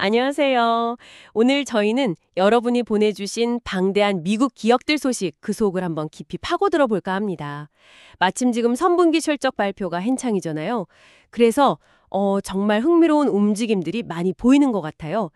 안녕하세요. 오늘 저희는 여러분이 보내주신 방대한 미국 기업들 소식 그 속을 한번 깊이 파고들어 볼까 합니다. 마침 지금 선분기 실적 발표가 한창이잖아요. 그래서 정말 흥미로운 움직임들이 많이 보이는 것 같아요.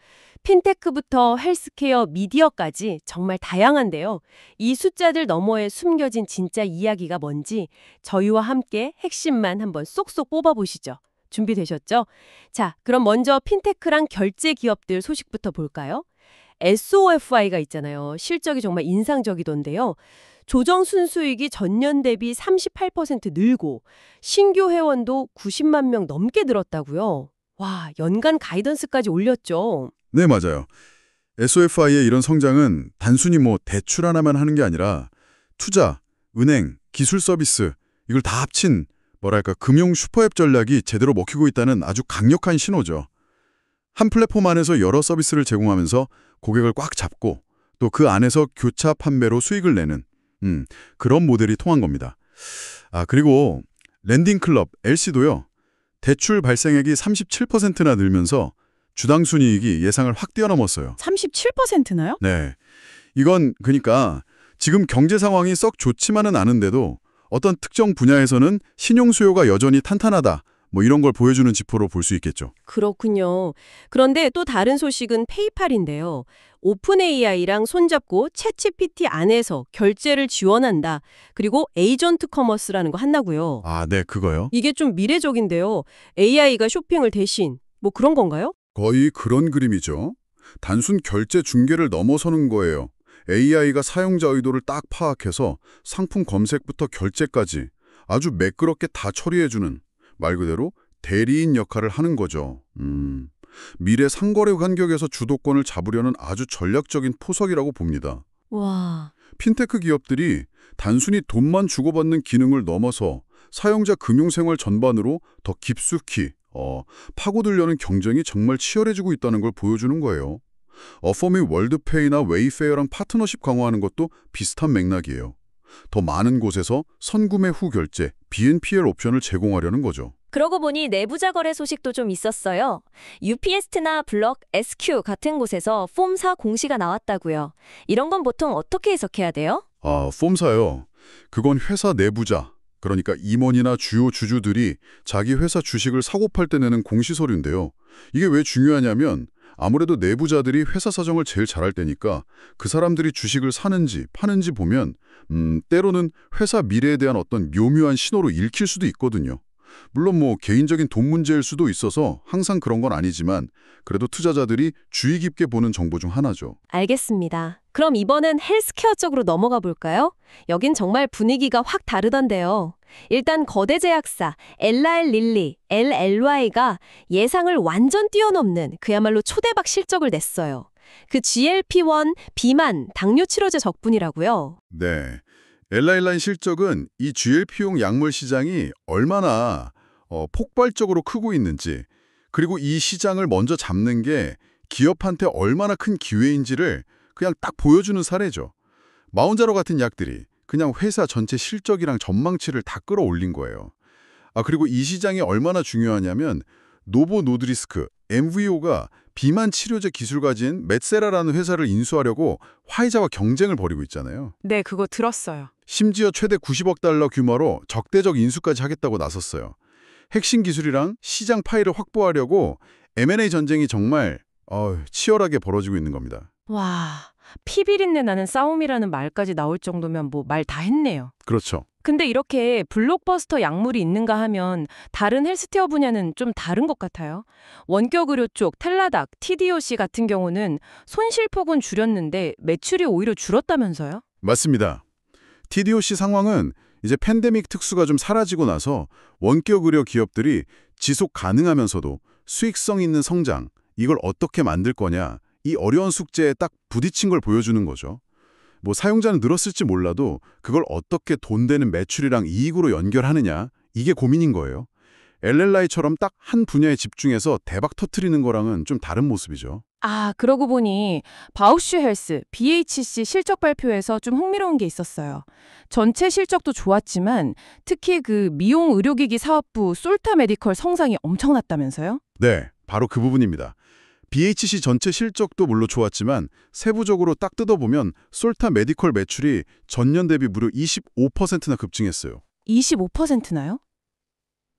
핀테크부터 헬스케어, 미디어까지 정말 다양한데요. 이 숫자들 너머에 숨겨진 진짜 이야기가 뭔지 저희와 함께 핵심만 한번 쏙쏙 뽑아보시죠. 준비되셨죠? 자, 그럼 먼저 핀테크랑 결제 기업들 소식부터 볼까요? SOFI가 있잖아요. 실적이 정말 인상적이던데요. 조정 순수익이 전년 대비 38% 늘고 신규 회원도 90만 명 넘게 늘었다고요. 와, 연간 가이던스까지 올렸죠. 네, 맞아요. SOFI의 이런 성장은 단순히 대출 하나만 하는 게 아니라 투자, 은행, 기술 서비스 이걸 다 합친 뭐랄까 금융 슈퍼앱 전략이 제대로 먹히고 있다는 아주 강력한 신호죠. 한 플랫폼 안에서 여러 서비스를 제공하면서 고객을 꽉 잡고 또 그 안에서 교차 판매로 수익을 내는 그런 모델이 통한 겁니다. 그리고 랜딩클럽 LC도요. 대출 발생액이 37%나 늘면서 주당 순이익이 예상을 확 뛰어넘었어요. 37%나요? 네. 이건 그러니까 지금 경제 상황이 썩 좋지만은 않은데도 어떤 특정 분야에서는 신용 수요가 여전히 탄탄하다. 이런 걸 보여주는 지표로 볼 수 있겠죠. 그렇군요. 그런데 또 다른 소식은 페이팔인데요. 오픈 AI랑 손잡고 챗GPT 안에서 결제를 지원한다. 그리고 에이전트 커머스라는 거 한다고요. 네, 그거요. 이게 좀 미래적인데요. AI가 쇼핑을 대신 그런 건가요? 거의 그런 그림이죠. 단순 결제 중개를 넘어서는 거예요. AI가 사용자 의도를 딱 파악해서 상품 검색부터 결제까지 아주 매끄럽게 다 처리해주는 말 그대로 대리인 역할을 하는 거죠. 미래 상거래 간격에서 주도권을 잡으려는 아주 전략적인 포석이라고 봅니다. 와, 핀테크 기업들이 단순히 돈만 주고받는 기능을 넘어서 사용자 금융생활 전반으로 더 깊숙이 파고들려는 경쟁이 정말 치열해지고 있다는 걸 보여주는 거예요. 어펌이 월드페이나 웨이페어랑 파트너십 강화하는 것도 비슷한 맥락이에요. 더 많은 곳에서 선구매 후 결제, BNPL 옵션을 제공하려는 거죠. 그러고 보니 내부자 거래 소식도 좀 있었어요. UPS나 블럭, SQ 같은 곳에서 폼사 공시가 나왔다고요. 이런 건 보통 어떻게 해석해야 돼요? 폼사요. 그건 회사 내부자, 그러니까 임원이나 주요 주주들이 자기 회사 주식을 사고 팔 때 내는 공시서류인데요. 이게 왜 중요하냐면 아무래도 내부자들이 회사 사정을 제일 잘 알 때니까 그 사람들이 주식을 사는지 파는지 보면 때로는 회사 미래에 대한 어떤 묘묘한 신호로 읽힐 수도 있거든요. 물론 개인적인 돈 문제일 수도 있어서 항상 그런 건 아니지만 그래도 투자자들이 주의 깊게 보는 정보 중 하나죠. 알겠습니다. 그럼 이번엔 헬스케어 쪽으로 넘어가 볼까요? 여긴 정말 분위기가 확 다르던데요. 일단 거대 제약사 엘라엘 릴리, LLY가 예상을 완전 뛰어넘는 그야말로 초대박 실적을 냈어요. 그 GLP-1 비만 당뇨 치료제 덕분이라고요. 네. 엘라일라인 실적은 이 GLP용 약물 시장이 얼마나 폭발적으로 크고 있는지 그리고 이 시장을 먼저 잡는 게 기업한테 얼마나 큰 기회인지를 그냥 딱 보여주는 사례죠. 마운자로 같은 약들이 그냥 회사 전체 실적이랑 전망치를 다 끌어올린 거예요. 그리고 이 시장이 얼마나 중요하냐면 노보 노드리스크, MVO가 비만 치료제 기술 가진 맷세라라는 회사를 인수하려고 화이자와 경쟁을 벌이고 있잖아요. 네, 그거 들었어요. 심지어 최대 90억 달러 규모로 적대적 인수까지 하겠다고 나섰어요. 핵심 기술이랑 시장 파일을 확보하려고 M&A 전쟁이 정말 치열하게 벌어지고 있는 겁니다. 와, 피비린내 나는 싸움이라는 말까지 나올 정도면 말 다 했네요. 그렇죠. 근데 이렇게 블록버스터 약물이 있는가 하면 다른 헬스케어 분야는 좀 다른 것 같아요. 원격 의료 쪽 텔라닥, TDOC 같은 경우는 손실폭은 줄였는데 매출이 오히려 줄었다면서요? 맞습니다. TDOC 상황은 이제 팬데믹 특수가 좀 사라지고 나서 원격 의료 기업들이 지속 가능하면서도 수익성 있는 성장, 이걸 어떻게 만들 거냐, 이 어려운 숙제에 딱 부딪힌 걸 보여주는 거죠. 사용자는 늘었을지 몰라도 그걸 어떻게 돈 되는 매출이랑 이익으로 연결하느냐, 이게 고민인 거예요. LLI처럼 딱 한 분야에 집중해서 대박 터트리는 거랑은 좀 다른 모습이죠. 그러고 보니 바우슈 헬스, BHC 실적 발표에서 좀 흥미로운 게 있었어요. 전체 실적도 좋았지만 특히 그 미용 의료기기 사업부 솔타 메디컬 성장이 엄청났다면서요? 네, 바로 그 부분입니다. BHC 전체 실적도 물론 좋았지만 세부적으로 딱 뜯어보면 솔타 메디컬 매출이 전년 대비 무려 25%나 급증했어요. 25%나요?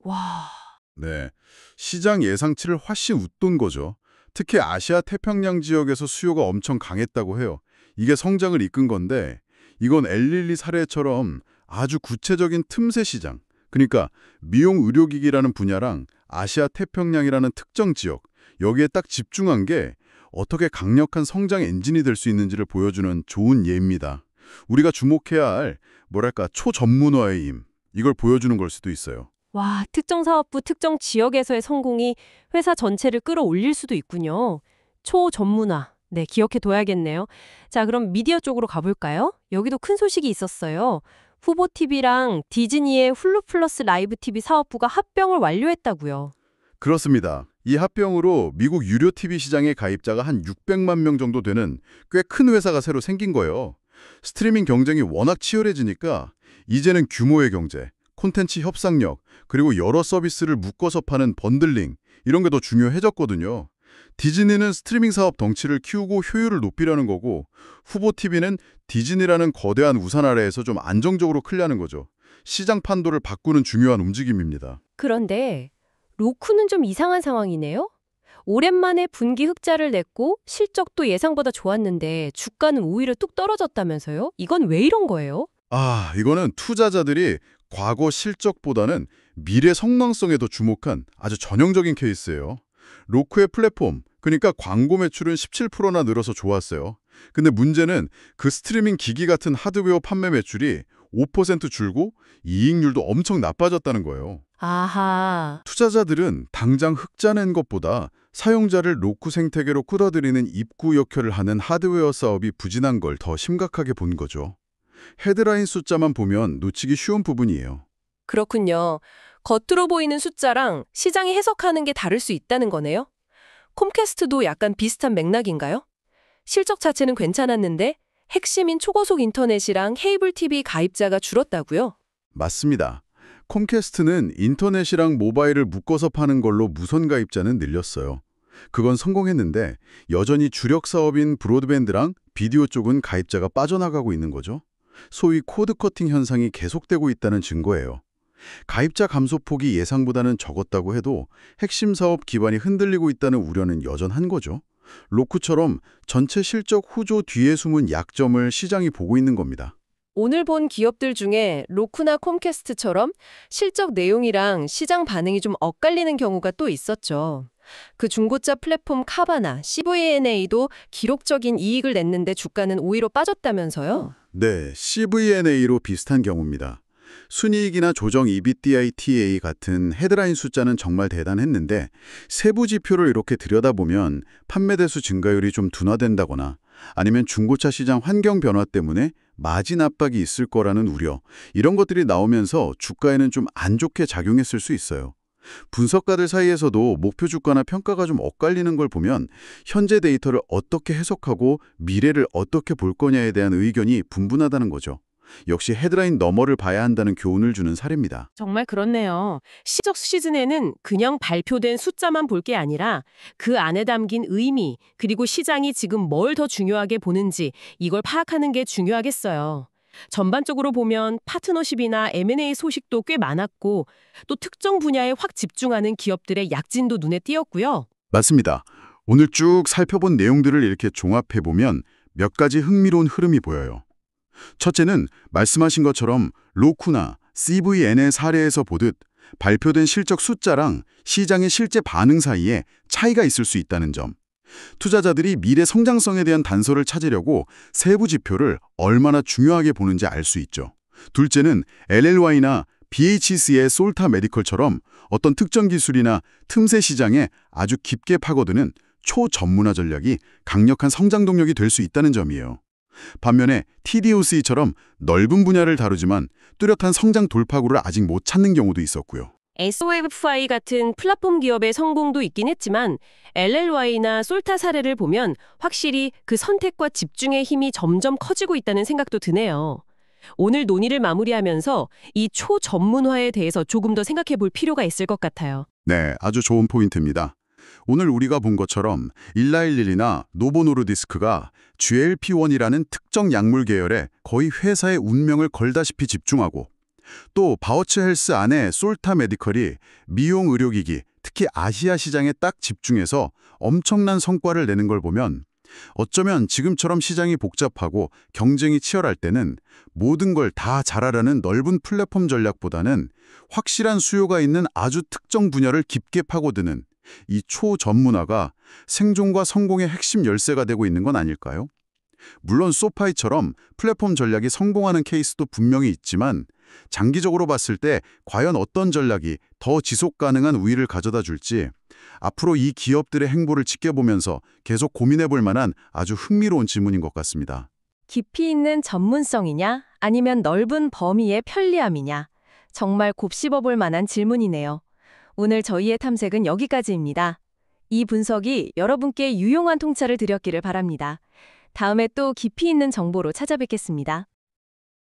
와, 네, 시장 예상치를 훨씬 웃돈 거죠. 특히 아시아 태평양 지역에서 수요가 엄청 강했다고 해요. 이게 성장을 이끈 건데 이건 엘릴리 사례처럼 아주 구체적인 틈새 시장, 그러니까 미용 의료기기라는 분야랑 아시아 태평양이라는 특정 지역, 여기에 딱 집중한 게 어떻게 강력한 성장 엔진이 될 수 있는지를 보여주는 좋은 예입니다. 우리가 주목해야 할 초전문화의 힘, 이걸 보여주는 걸 수도 있어요. 와, 특정 사업부, 특정 지역에서의 성공이 회사 전체를 끌어올릴 수도 있군요. 초전문화. 네, 기억해 둬야겠네요. 자, 그럼 미디어 쪽으로 가볼까요? 여기도 큰 소식이 있었어요. 후보TV랑 디즈니의 훌루 플러스 라이브 TV 사업부가 합병을 완료했다고요. 그렇습니다. 이 합병으로 미국 유료 TV 시장의 가입자가 한 600만 명 정도 되는 꽤 큰 회사가 새로 생긴 거예요. 스트리밍 경쟁이 워낙 치열해지니까 이제는 규모의 경제, 콘텐츠 협상력, 그리고 여러 서비스를 묶어서 파는 번들링, 이런 게 더 중요해졌거든요. 디즈니는 스트리밍 사업 덩치를 키우고 효율을 높이려는 거고, 후보TV는 디즈니라는 거대한 우산 아래에서 좀 안정적으로 크려는 거죠. 시장 판도를 바꾸는 중요한 움직임입니다. 그런데 로쿠는 좀 이상한 상황이네요. 오랜만에 분기 흑자를 냈고 실적도 예상보다 좋았는데 주가는 오히려 뚝 떨어졌다면서요? 이건 왜 이런 거예요? 이거는 투자자들이 과거 실적보다는 미래 성장성에 더 주목한 아주 전형적인 케이스예요. 로쿠의 플랫폼, 그러니까 광고 매출은 17%나 늘어서 좋았어요. 근데 문제는 그 스트리밍 기기 같은 하드웨어 판매 매출이 5% 줄고 이익률도 엄청 나빠졌다는 거예요. 아하. 투자자들은 당장 흑자 낸 것보다 사용자를 로쿠 생태계로 끌어들이는 입구 역할을 하는 하드웨어 사업이 부진한 걸 더 심각하게 본 거죠. 헤드라인 숫자만 보면 놓치기 쉬운 부분이에요. 그렇군요. 겉으로 보이는 숫자랑 시장이 해석하는 게 다를 수 있다는 거네요. 콤캐스트도 약간 비슷한 맥락인가요? 실적 자체는 괜찮았는데 핵심인 초고속 인터넷이랑 케이블 TV 가입자가 줄었다고요? 맞습니다. 콤캐스트는 인터넷이랑 모바일을 묶어서 파는 걸로 무선 가입자는 늘렸어요. 그건 성공했는데 여전히 주력 사업인 브로드밴드랑 비디오 쪽은 가입자가 빠져나가고 있는 거죠. 소위 코드 커팅 현상이 계속되고 있다는 증거예요. 가입자 감소폭이 예상보다는 적었다고 해도 핵심 사업 기반이 흔들리고 있다는 우려는 여전한 거죠. 로쿠처럼 전체 실적 후조 뒤에 숨은 약점을 시장이 보고 있는 겁니다. 오늘 본 기업들 중에 로쿠나 콤캐스트처럼 실적 내용이랑 시장 반응이 좀 엇갈리는 경우가 또 있었죠. 그 중고차 플랫폼 카바나, CVNA도 기록적인 이익을 냈는데 주가는 오히려 빠졌다면서요? 네, CVNA로 비슷한 경우입니다. 순이익이나 조정 EBITDA 같은 헤드라인 숫자는 정말 대단했는데 세부 지표를 이렇게 들여다보면 판매 대수 증가율이 좀 둔화된다거나 아니면 중고차 시장 환경 변화 때문에 마진 압박이 있을 거라는 우려, 이런 것들이 나오면서 주가에는 좀 안 좋게 작용했을 수 있어요. 분석가들 사이에서도 목표 주가나 평가가 좀 엇갈리는 걸 보면 현재 데이터를 어떻게 해석하고 미래를 어떻게 볼 거냐에 대한 의견이 분분하다는 거죠. 역시 헤드라인 너머를 봐야 한다는 교훈을 주는 사례입니다. 정말 그렇네요. 실적 시즌에는 그냥 발표된 숫자만 볼 게 아니라 그 안에 담긴 의미, 그리고 시장이 지금 뭘 더 중요하게 보는지 이걸 파악하는 게 중요하겠어요. 전반적으로 보면 파트너십이나 M&A 소식도 꽤 많았고 또 특정 분야에 확 집중하는 기업들의 약진도 눈에 띄었고요. 맞습니다. 오늘 쭉 살펴본 내용들을 이렇게 종합해보면 몇 가지 흥미로운 흐름이 보여요. 첫째는 말씀하신 것처럼 로쿠나 CVN의 사례에서 보듯 발표된 실적 숫자랑 시장의 실제 반응 사이에 차이가 있을 수 있다는 점. 투자자들이 미래 성장성에 대한 단서를 찾으려고 세부 지표를 얼마나 중요하게 보는지 알 수 있죠. 둘째는 LLY나 BHC의 솔타 메디컬처럼 어떤 특정 기술이나 틈새 시장에 아주 깊게 파고드는 초전문화 전략이 강력한 성장 동력이 될 수 있다는 점이에요. 반면에 TDOC처럼 넓은 분야를 다루지만 뚜렷한 성장 돌파구를 아직 못 찾는 경우도 있었고요. SOFI 같은 플랫폼 기업의 성공도 있긴 했지만 LLY나 솔타 사례를 보면 확실히 그 선택과 집중의 힘이 점점 커지고 있다는 생각도 드네요. 오늘 논의를 마무리하면서 이 초전문화에 대해서 조금 더 생각해 볼 필요가 있을 것 같아요. 네, 아주 좋은 포인트입니다. 오늘 우리가 본 것처럼 일라일릴이나 노보노르디스크가 GLP-1이라는 특정 약물 계열에 거의 회사의 운명을 걸다시피 집중하고, 또 바우처 헬스 안에 솔타 메디컬이 미용 의료기기, 특히 아시아 시장에 딱 집중해서 엄청난 성과를 내는 걸 보면, 어쩌면 지금처럼 시장이 복잡하고 경쟁이 치열할 때는 모든 걸 다 잘하려는 넓은 플랫폼 전략보다는 확실한 수요가 있는 아주 특정 분야를 깊게 파고드는 이 초전문화가 생존과 성공의 핵심 열쇠가 되고 있는 건 아닐까요? 물론 소파이처럼 플랫폼 전략이 성공하는 케이스도 분명히 있지만, 장기적으로 봤을 때 과연 어떤 전략이 더 지속 가능한 우위를 가져다 줄지 앞으로 이 기업들의 행보를 지켜보면서 계속 고민해 볼 만한 아주 흥미로운 질문인 것 같습니다. 깊이 있는 전문성이냐 아니면 넓은 범위의 편리함이냐. 정말 곱씹어 볼 만한 질문이네요. 오늘 저희의 탐색은 여기까지입니다. 이 분석이 여러분께 유용한 통찰을 드렸기를 바랍니다. 다음에 또 깊이 있는 정보로 찾아뵙겠습니다.